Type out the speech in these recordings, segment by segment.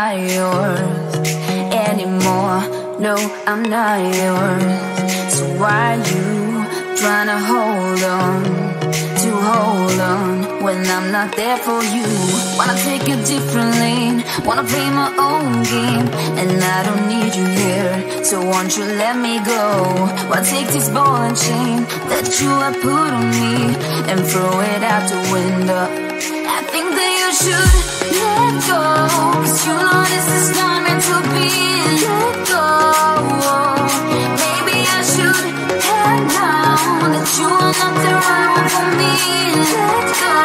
not yours anymore. No, I'm not yours. So why you trying to hold on when I'm not there for you? Wanna take a different lane, wanna play my own game, and I don't need you here, so won't you let me go? Wanna take this ball and chain that you have put on me and throw it out the window. I think that you should let go, 'cause you know this is not meant to be. Let go. Maybe I should have known that you are not the right one for me. Let go.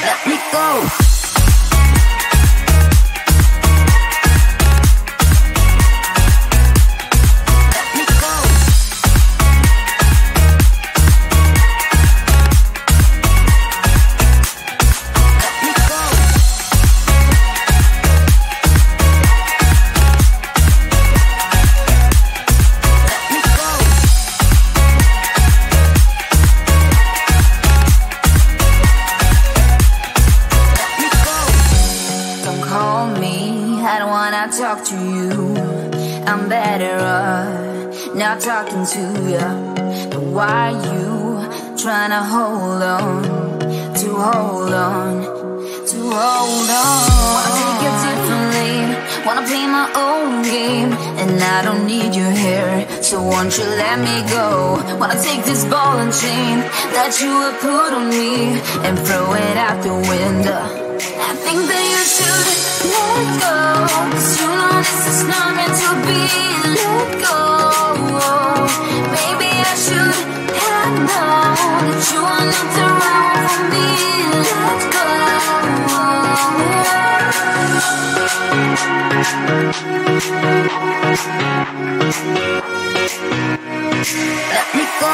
Let me go. Talk to you, I'm better off not talking to you. But why you trying to hold on? Wanna take a different lane, wanna play my own game, and I don't need you here, so won't you let me go? Wanna take this ball and chain that you have put on me and throw it out the window. I think that you should let go, 'cause you know this is not meant to be. Let go. Maybe I should have known that you are not the right one for me. Let go. Let me go.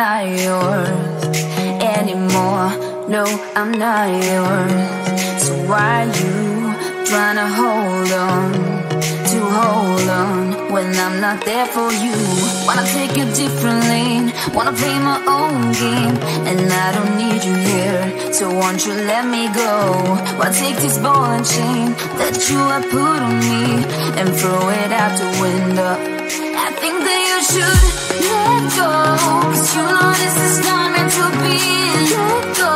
not yours anymore. No, I'm not yours. So why you trying to hold on when I'm not there for you? Wanna take a different lane, wanna play my own game, and I don't need you here, so won't you let me go? Why take this ball and chain that you have put on me and throw it out the window? I think that you should let go, cause you know this is not meant to be. Let go.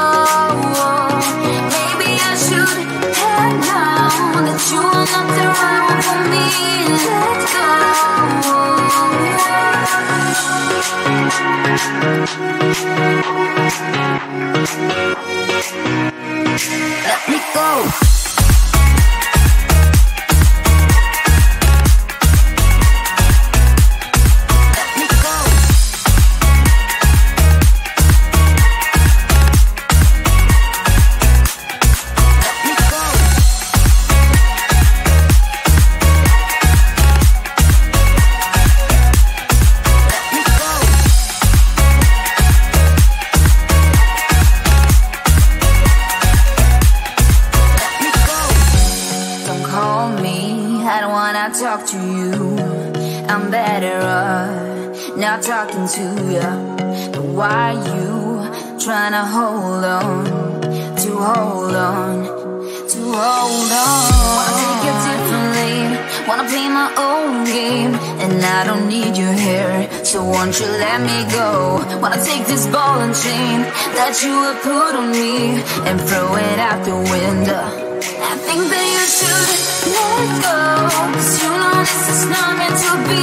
Maybe I should have known that you are not the right one for me. Let go. Let me go. Talk to you, I'm better off not talking to you. But why you trying to hold on? Wanna take a different lane, wanna play my own game, and I don't need you here, so won't you let me go? Wanna take this ball and chain that you have put on me and throw it out the window. I think that you should let go, cause you know this is not meant to be.